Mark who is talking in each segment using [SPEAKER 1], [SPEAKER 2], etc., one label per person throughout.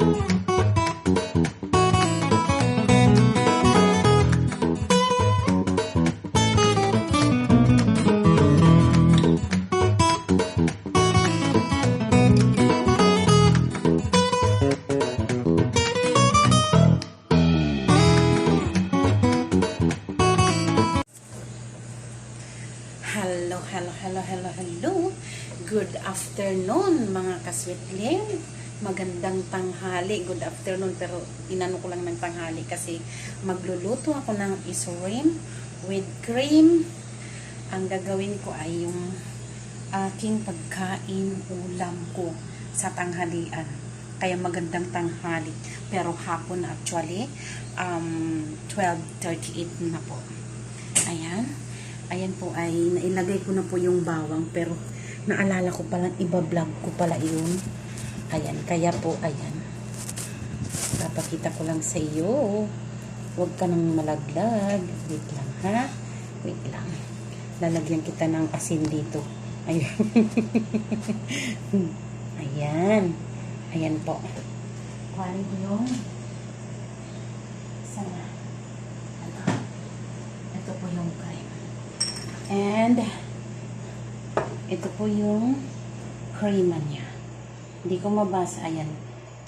[SPEAKER 1] Hello. Good afternoon mga kaswitling. Magandang tanghali. Good afternoon pero inano ko lang ng tanghali kasi magluluto ako ng shrimp with cream. Ang gagawin ko ay yung aking pagkain ulam ko sa tanghalian. Kaya magandang tanghali. Pero hapon actually 12:38 na po. Ayan. Ayan po ay nailagay ko na po yung bawang pero naalala ko palang iba-vlog ko pala yun. Ayan, kaya po ayan. Papakita ko lang sa iyo. Huwag ka nang malaglag. Wait lang ha. Wait lang. Lalagyan kita ng asin dito. Ayan. Ayan. Ayan po. Kuhanin ko yung sana. Ito po yung cream. And ito po yung cream niya. Hindi ko mabasa. Ayan.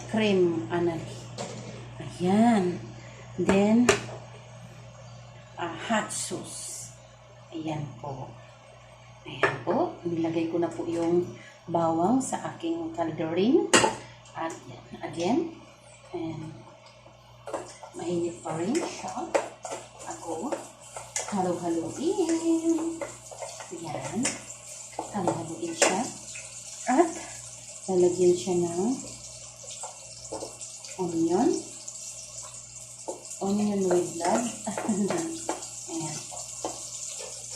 [SPEAKER 1] Cream anali. Ayan. Then hot sauce. Ayan po. Ayan po. Nilagay ko na po yung bawang sa aking kalderin. At again. And mainit pa rin siya. Ako. Halo-haloin. Yan. Halo-haloin siya. At lalagyan siya ng onion. Onion with love. Ayan.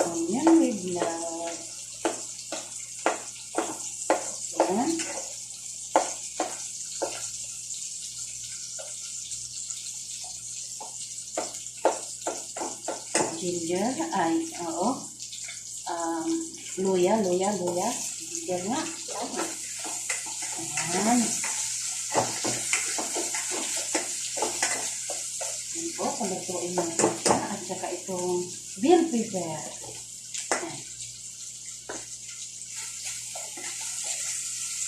[SPEAKER 1] Onion with love. Ayan. Ginger ay, luya. Ginger nga. Ayan. Ayan po, palutuin natin siya. At saka itong bell pepper. Ayan.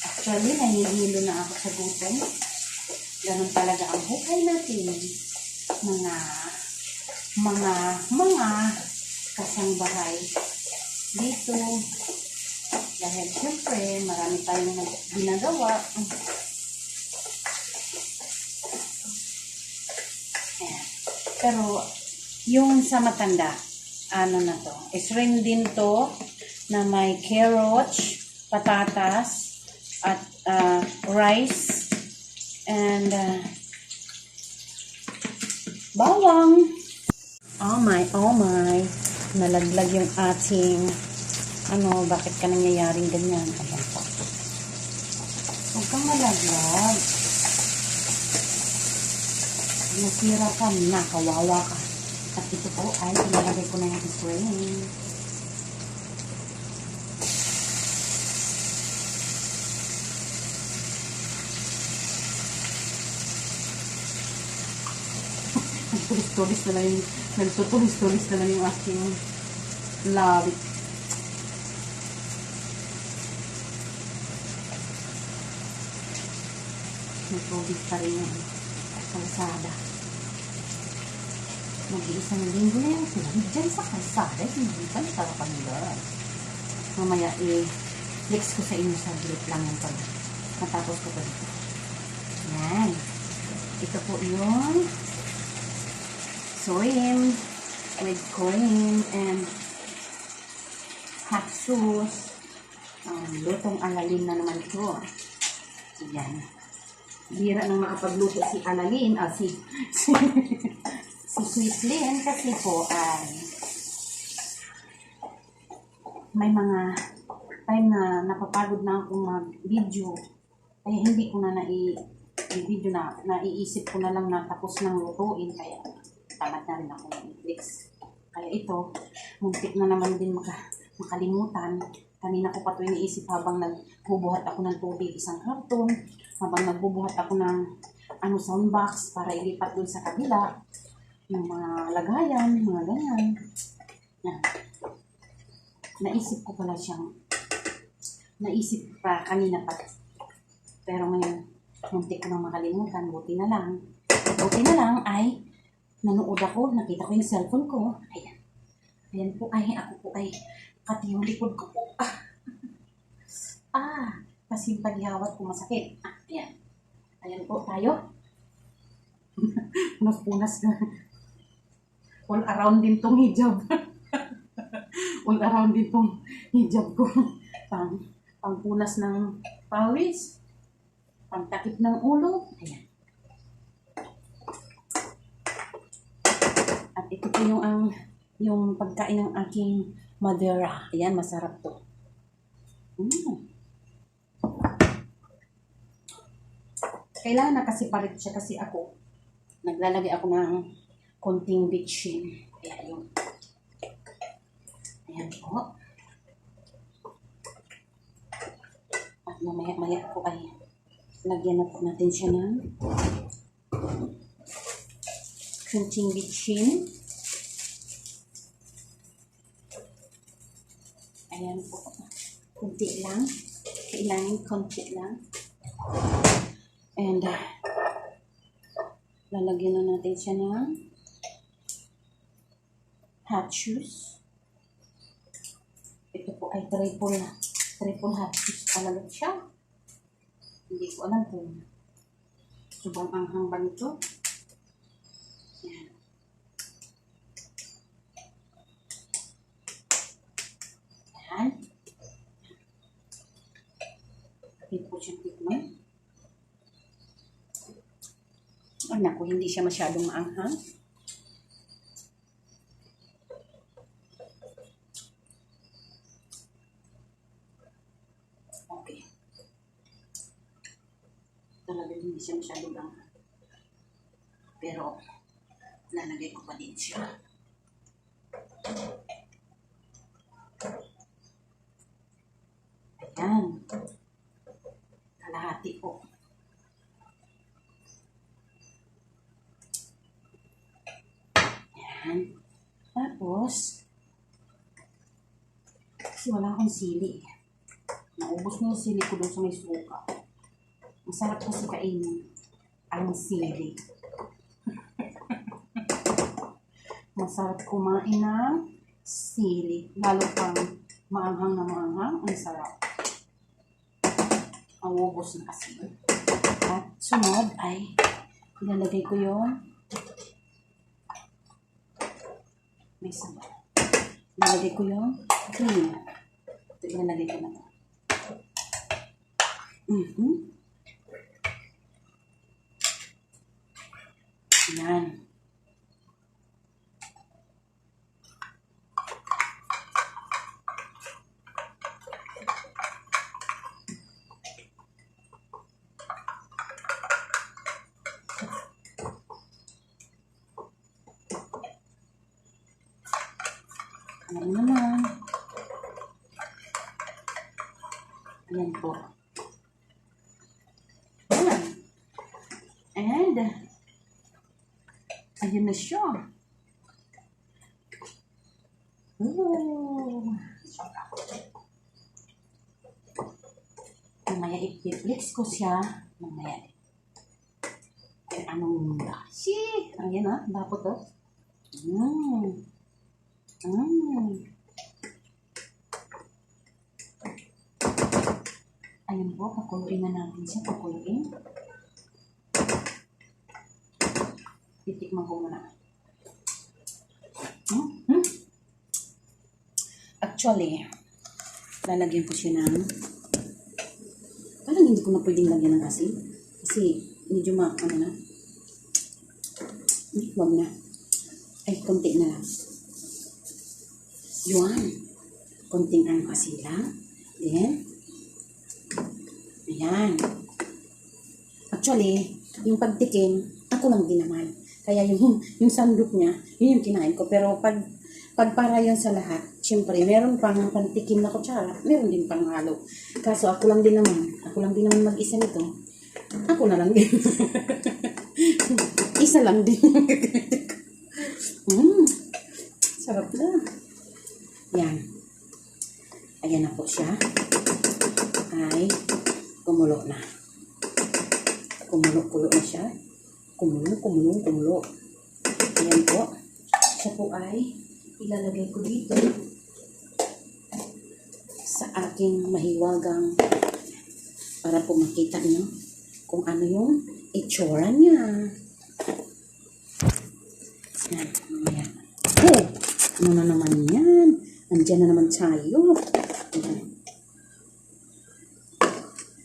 [SPEAKER 1] Actually, nahihilo na ako sa gutom. Ganun talaga ang hukay natin. Mga kasangbahay dito dahil syempre marami tayong ginagawa. Ayan. Pero yung sa matanda ano na to, shrimp din to na may carrots, patatas at rice and bawang. Oh my. Nalaglag yung ating bakit ka nangyayaring ganyan? Ayan po. Huwag kang malaglag. Nasira ka na, kawawa ka. At ito po ay pinalagay ko na yung shrimp. Nagtutulis na lang yung aking labit. Nagtubig pa rin yung kalsada. Mag-iisang linggo na yung sila dyan sa kalsada. Hindi pa natarapan nila. Mamaya flex ko sa inyo sa group lang yung pag matapos ko pa dito. Yan. Ito po yung shrimp with cream and hot sauce. Lutong Alalin na naman ito. Yan. Bira nang makapagluto si Alalin. Si Sweetlyn kasi po ay may mga time na napapagod na akong mag-video. Kaya hindi ko na i-video na naiisip ko na lang na tapos nang lutuin. Kaya tamad na rin ako ng Netflix. Kaya ito, muntik na naman din makalimutan. Kanina ko pa ito iniisip habang nagbubuhat ako ng tubig, isang karton. Habang nagbubuhat ako ng soundbox para ilipat dun sa kabila. Yung mga lagayan, mga ganyan. Yan. Naisip ko pa kanina pa. Pero ngayon, muntik ko nang makalimutan. Buti na lang ay nanood ako, nakita ko yung cellphone ko. Ayan. Ayan po ay, ako po ay, pati yung likod ko po. Kasi yung paghihawat ko masakit. Ayan. Ayan po tayo. Punas na. All around din tong hijab. All around din tong hijab ko. Pangpunas ng pawis. Pangtakip ng ulo. Ayan. At ito po yung pagkain ng aking Madeira. Ayan, masarap to. Kailangan nakasiparit siya kasi ako, naglalagay ako ng konting bitchin. Ayan yun. Ayan po. At mamaya po ay lagyan na po natin siya ng konting bitchin. Ayan po. Kunti lang. Kailangan konti lang. And lalagyan na natin siya ng hot juice. Ito po ay triple hot juice talaga siya. Hindi ko alam kung subang anghang ba nito. Yan. Yan. Hindi po siya tikman. Naku, hindi siya masyadong maanghang. Okay. Talaga hindi siya masyadong maanghang. Pero, lalagay ko pa din siya. Ayan. Kalahati po. Tapos, kasi wala akong sili. Naubos na yung sili ko doon sa may suka. Masarap kasi kainin ang sili. Masarap kumain ng sili. Lalo pang maanghang na maanghang. Ang sarap. Ang ubos na kasi. At sunod ay ilalagay ko yung may sabaw. Nalagay ko yung cream. Ito ilalagay ko na ito. Yan. Ayan naman. Ayan po. Ayan. And, ayun na siya. Ooh. Mamaya i-flex ko siya. Mamaya. Anong si? Ayan ha. Dapat to. Ayun po, pakuluin na natin siya. Pakuluin. Titikman ko muna. Actually, lalagyan ko siya ng parang hindi ko na pwedeng lagyan ng asin. Kasi medyo ano na. Huwag na. Ay, konti na lang. Yun. Konting asin lang. Then, ayan. Actually, yung pagtikim, ako lang din naman. Kaya yung sandok niya, yun yung kinain ko. Pero pag para yun sa lahat, syempre, meron pang pantikim na kutsara, meron din pang halo. Kaso ako lang din naman mag-isa nito. Ako na lang din. Isa lang din. Sarap na. Yan. Ayan na po siya. Ay, kumulo na. Kumulo na siya. Kumulo. Ayan po. Siya po ay ilalagay ko dito sa aking mahiwagang para po makita nyo kung ano yung itsura niya. Yan, mamaya. Oh, ano na naman yan? Andiyan na naman tayo. Yan.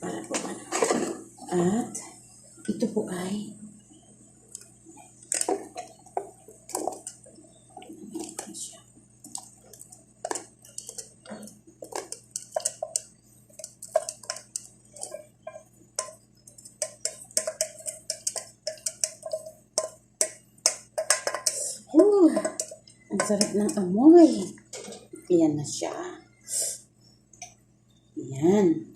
[SPEAKER 1] Para po ano. At ito po ay ang sarap ng amoy. Ayan na siya. Ayan.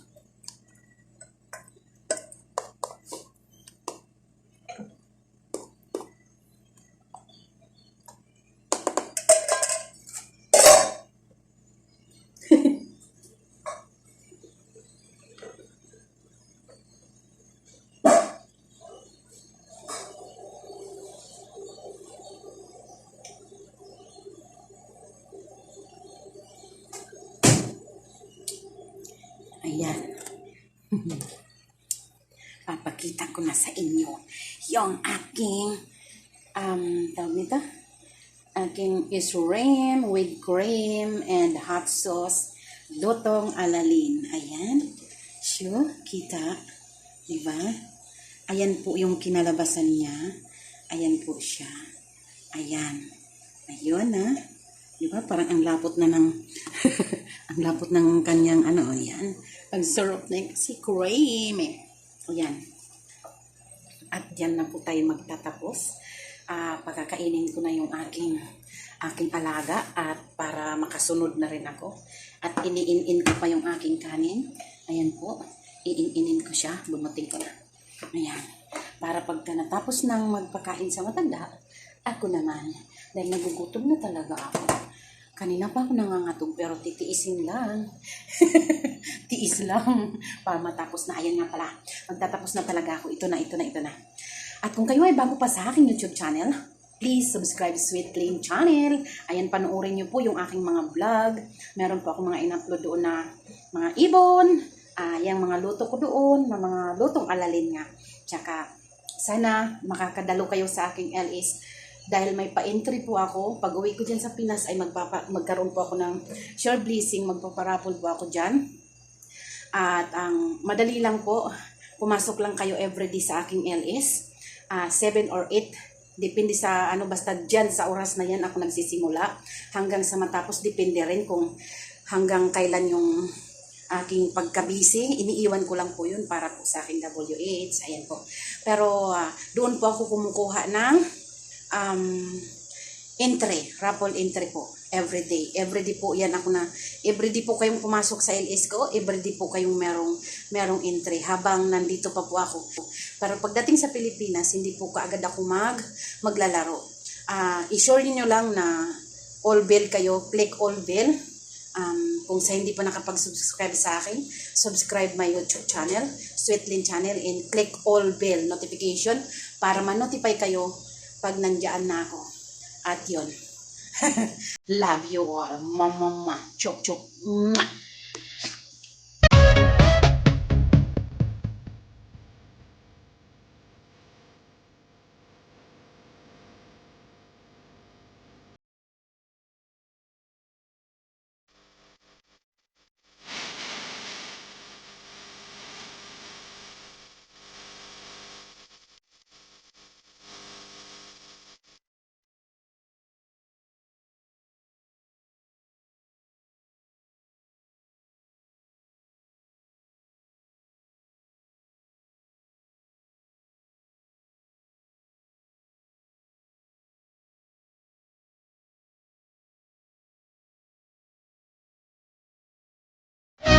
[SPEAKER 1] Ayan. Papakita ko na sa inyo yung aking tawag nito? Aking isrim with cream and hot sauce. Lutong alalin. Ayan. Sure, kita. Diba? Ayan po yung kinalabasan niya. Ayan po siya. Ayan. Ayun ha. Diba? Parang ang lapot na ng ang lapot ng kanyang ano. Ayan. Ang sarap na kasi cream eh. Ayan. At dyan na po tayo magtatapos. Pagkakainin ko na yung aking alaga at para makasunod na rin ako. At iniin-in ko pa yung aking kanin. Ayan po. Iin-inin ko siya. Bumuting ko na. Ayan. Para pagka natapos nang magpakain sa matanda, ako naman. Dahil nagugutom na talaga ako. Kanina pa ako nangangatog pero titiisin lang. Tiis lang. Para matapos na. Ayan nga pala. Magtatapos na talaga ako. Ito na. At kung kayo ay bago pa sa aking YouTube channel, please subscribe Sweet Clean Channel. Ayan, panoorin niyo po yung aking mga vlog. Meron po ako mga in-upload doon na mga ibon. Yung mga luto ko doon, mga lutong alalin nga. Tsaka, sana makakadalo kayo sa aking LS. Dahil may pa-entry po ako. Pag uwi ko dyan sa Pinas ay magkaroon po ako ng sure blessing. Magpaparapol po ako dyan. At ang madali lang po, pumasok lang kayo everyday sa aking LS. 7 or 8. Depende sa basta dyan sa oras na yan ako nagsisimula. Hanggang sa matapos, depende rin kung hanggang kailan yung aking pagkabisi. Iniiwan ko lang po yun para po sa aking WH. Ayan po. Pero doon po ako kumukuha ng raffle entry po. Everyday. Everyday po yan ako na, everyday po kayong pumasok sa LS ko, everyday po kayong merong entry habang nandito pa po ako. Pero pagdating sa Pilipinas, hindi po kaagad ako maglalaro. I-sure niyo lang na all bell kayo, click all bell. Kung sa hindi pa nakapag-subscribe sa akin, subscribe my YouTube channel, Sweet Clean Channel, and click all bell notification para ma-notify kayo pag nandiyan na ako. At yun. Love you all. Mama. Chok chok.